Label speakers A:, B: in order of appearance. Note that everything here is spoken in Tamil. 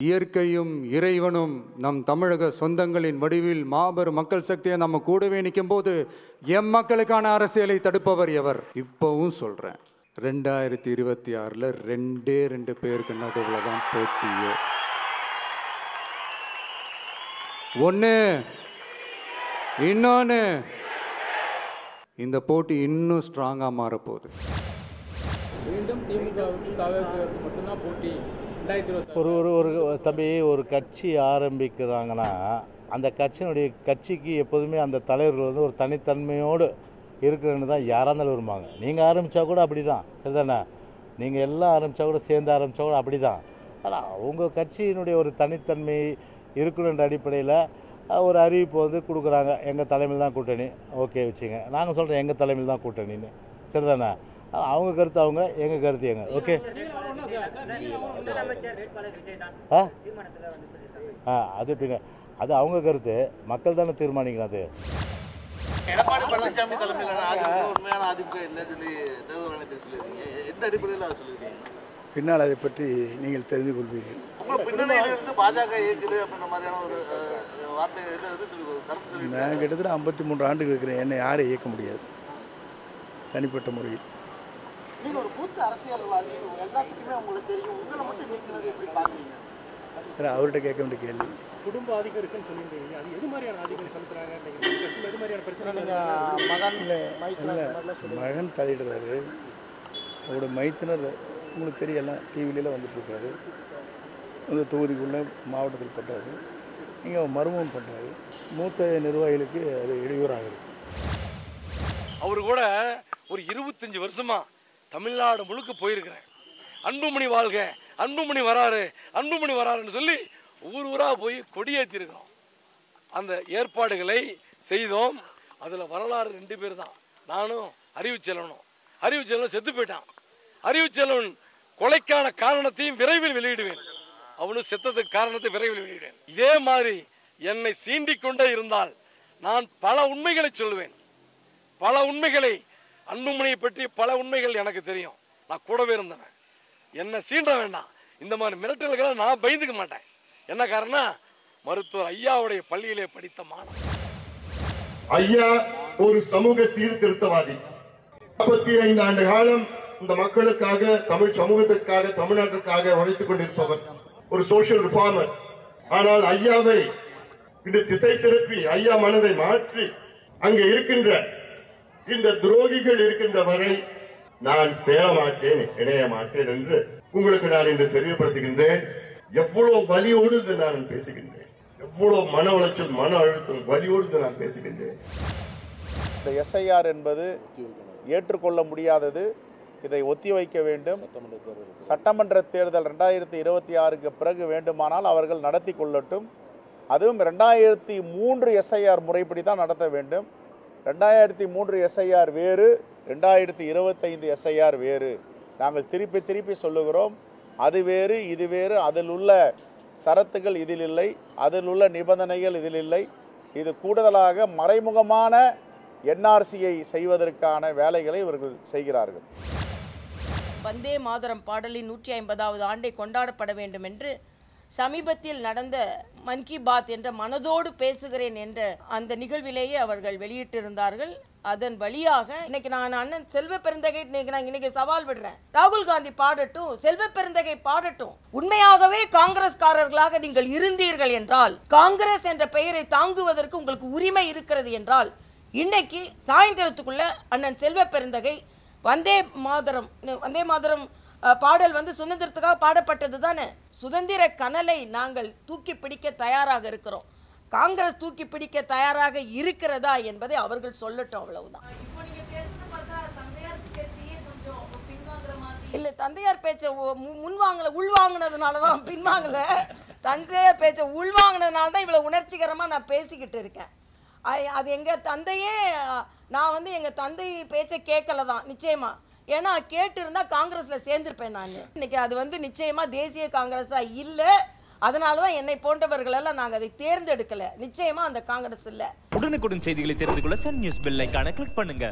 A: இயற்கையும் இறைவனும் நம் தமிழக சொந்தங்களின் வடிவில் மாபெரும் மக்கள் சக்தியை நம்ம கூடவே நிற்கும் போது எம் மக்களுக்கான அரசியலை தடுப்பவர் எவர்? இப்பவும் சொல்றேன், 2026 2 பேருக்கு நடுவில் தான் போட்டியே. ஒன்று, இன்னொன்று, இந்த போட்டி இன்னும் ஸ்ட்ராங்காக மாறப்போகுது.
B: மீண்டும் திமுகவுக்கு மட்டும்தான் போட்டி.
C: ஒரு தம்பி, ஒரு கட்சி ஆரம்பிக்கிறாங்கன்னா அந்த கட்சிக்கு எப்போதுமே அந்த தலைவர்கள் வந்து ஒரு தனித்தன்மையோடு இருக்கிறன்னு தான் யாராக இருந்தாலும் விரும்புவாங்க. நீங்கள் ஆரம்பித்தா கூட அப்படி தான், சரிதானே? நீங்கள் எல்லாம் ஆரம்பித்தா கூட சேர்ந்து ஆரம்பித்தா கூட அப்படி தான். ஆனால் அவங்க கட்சியினுடைய ஒரு தனித்தன்மை இருக்கணுன்ற அடிப்படையில் ஒரு அறிவிப்பு வந்து கொடுக்குறாங்க, எங்கள் தலைமையில் தான் கூட்டணி. ஓகே வச்சுங்க, நாங்கள் சொல்கிறோம் எங்கள் தலைமையில் தான் கூட்டணின்னு, சரிதானே? அவங்க கருத்து அவங்க, எங்கள் கருத்து எங்க. ஓகே, அது பின்ன அது அவங்க கருத்து, மக்கள் தானே தீர்மானிக்கணும். அது
D: எடப்பாடி பழனிசாமி தலைமையிலான உண்மையான அதிமுக இல்லைன்னு சொல்லி தேர்தல் ஆணையத்தை சொல்லியிருக்கீங்க. எந்த அடிப்படையில் அதை சொல்லியிருக்கீங்க?
E: பின்னால் அதை பற்றி நீங்கள் தெரிந்து கொள்வீர்கள்.
D: பின்னணியிலிருந்து பாஜக இயக்குது அப்படின்ற மாதிரியான ஒரு வார்த்தை கருத்து சொல்லி
E: நான் கிட்டத்தட்ட 53 ஆண்டுகள் இருக்கிறேன். என்னை யாரை இயக்க முடியாது தனிப்பட்ட முறையில்.
F: நீங்கள் ஒரு மூத்த அரசியல்வாதி, எல்லாத்துக்குமே உங்களுக்கு தெரியும், உங்களை மட்டும் நீக்கிறது எப்படி பார்க்குறீங்க?
E: அவர்கிட்ட கேட்க வேண்டிய கேள்வி.
B: குடும்ப ஆதிக்கம் இருக்குன்னு சொல்லியிருந்தீங்க, அது எது மாதிரியான ஆதிக்கம் செலுத்துறாங்க? எது மாதிரியான பிரச்சனை?
E: மகன் தலையிடுறாரு, அவரோட மைத்தினர் உங்களுக்கு தெரியலாம், டிவிலெலாம் வந்துட்டுருக்காரு, அந்த தொகுதிக்குள்ளே மாவட்டத்தில் பண்ணுறாரு, இங்கே மர்மம் பண்ணுறாரு. மூத்த நிர்வாகிகளுக்கு அது இடையூறாக இருக்குது.
D: அவரு கூட ஒரு 25 வருஷமா தமிழ்நாடு முழுக்க போயிருக்கிறேன். அன்புமணி வாழ்க, அன்புமணி வராரு, அன்புமணி வராருன்னு சொல்லி ஊர் ஊராக போய் கொடியேற்றிருக்கிறோம். அந்த ஏற்பாடுகளை செய்தோம். அதில் வரலாறு 2 பேர் தான், நானும் அறிவுச்செல்வனும். அறிவுச்செல்வன் செத்து போயிட்டான். அறிவுச்செல்வன் கொலைக்கான காரணத்தையும் விரைவில் வெளியிடுவேன். அவனும் செத்ததுக்கு காரணத்தை விரைவில் வெளியிடுவேன். இதே மாதிரி என்னை சீண்டிக் கொண்டே இருந்தால் நான் பல உண்மைகளை சொல்லுவேன். பல உண்மைகளை, அன்புமணியை பற்றி பல உண்மைகள் எனக்கு தெரியும். நான் கூடவே இருந்தேன். என்னை சீண்ட வேண்டாம். இந்த மாதிரி மிரட்டல்களை நான் பயந்துக்க மாட்டேன். என்ன காரணம்? மருத்துவர் ஐயாவுடைய பள்ளியிலே படித்த மாணவன்.
G: ஐயா ஒரு சமூக சீர்திருத்தவாதி. 45 ஆண்டு காலம் இந்த மக்களுக்காக, தமிழ் சமூகத்திற்காக, தமிழ்நாட்டிற்காக உழைத்துக் கொண்டிருப்பவர், ஒரு சோசியல் ரிஃபார்மர். ஆனால் ஐயாவை இன்று திசை திருப்பி, ஐயா மனதை மாற்றி, அங்கே இருக்கின்ற இந்த துரோகிகள் இருக்கின்ற வரை நான் சேர மாட்டேன், இணைய மாட்டேன் என்று உங்களுக்கு நான் இன்று தெரியப்படுத்துகின்றேன். எவ்வளவு வலியோடு நான் பேசுகின்றேன், எவ்வளவு மன உளைச்சல், மன அழுத்தம், வலியோடு நான் பேசுகின்றேன்.
H: இந்த எஸ்ஐஆர் என்பது ஏற்றுக்கொள்ள முடியாதது. இதை ஒத்திவைக்க வேண்டும். சட்டமன்ற தேர்தல் 2026க்கு பிறகு வேண்டுமானால் அவர்கள் நடத்தி கொள்ளட்டும். அதுவும் 2003 எஸ்ஐஆர் முறைப்படி தான் நடத்த வேண்டும். 2003 எஸ்ஐஆர் வேறு, 2025 எஸ்ஐஆர் வேறு. நாங்கள் திருப்பி திருப்பி சொல்லுகிறோம், அது வேறு இது வேறு. அதில் உள்ள சரத்துகள் இதில் இல்லை, அதில் உள்ள நிபந்தனைகள் இதில் இல்லை. இது கூடுதலாக மறைமுகமான என்ஆர்சியை செய்வதற்கான வேலைகளை இவர்கள் செய்கிறார்கள்.
I: வந்தே மாதரம் பாடலின் 150வது ஆண்டை கொண்டாடப்பட வேண்டும் என்று சமீபத்தில் நடந்த மன் கி பாத் என்ற மனதோடு பேசுகிறேன் என்ற அந்த நிகழ்விலேயே அவர்கள் வெளியிட்டிருந்தார்கள். அதன் வழியாக இன்னைக்கு நான் அண்ணன் செல்வ பெருந்தகை இன்னைக்கு சவால் விடுறேன். ராகுல் காந்தி பாடட்டும், செல்வ பெருந்தகை பாடட்டும். உண்மையாகவே காங்கிரஸ்காரர்களாக நீங்கள் இருந்தீர்கள் என்றால், காங்கிரஸ் என்ற பெயரை தாங்குவதற்கு உங்களுக்கு உரிமை இருக்கிறது என்றால், இன்னைக்கு சாயந்தரத்துக்குள்ள அண்ணன் செல்வ பெருந்தகை வந்தே மாதரம் பாடல் சுதந்திரத்துக்காக பாடப்பட்டது தானே. சுதந்திர கனலை நாங்கள் தூக்கி பிடிக்க தயாராக இருக்கிறோம். காங்கிரஸ் தூக்கி பிடிக்க தயாராக இருக்கிறதா என்பதை அவர்கள் சொல்லட்டும், அவ்வளவுதான். இல்ல, தந்தையார் பேச்சை முன்வாங்கல, உள்வாங்கினதுனாலதான் பின்வாங்கல. தந்தையார் பேச்சை உள்வாங்கினதுனால தான் இவ்வளவு உணர்ச்சிகரமா நான் பேசிக்கிட்டு இருக்கேன். அது எங்க தந்தையே, நான் எங்க தந்தை பேச்சை கேட்கல தான் நிச்சயமா. ஏன்னா கேட்டு இருந்தா காங்கிரஸ்ல சேர்ந்திருப்பேன் நான். இன்னைக்கு அது நிச்சயமா தேசிய காங்கிரஸா இல்ல. அதனாலதான் என்னை போன்றவர்கள் எல்லாம் நாங்க அதை தேர்ந்தெடுக்கல. நிச்சயமா அந்த காங்கிரஸ் இல்ல.
J: உடனுக்குடன் செய்திகளை தெரிந்து கொள்ள சன் நியூஸ் பெல் ஐகானை கிளிக் பண்ணுங்க.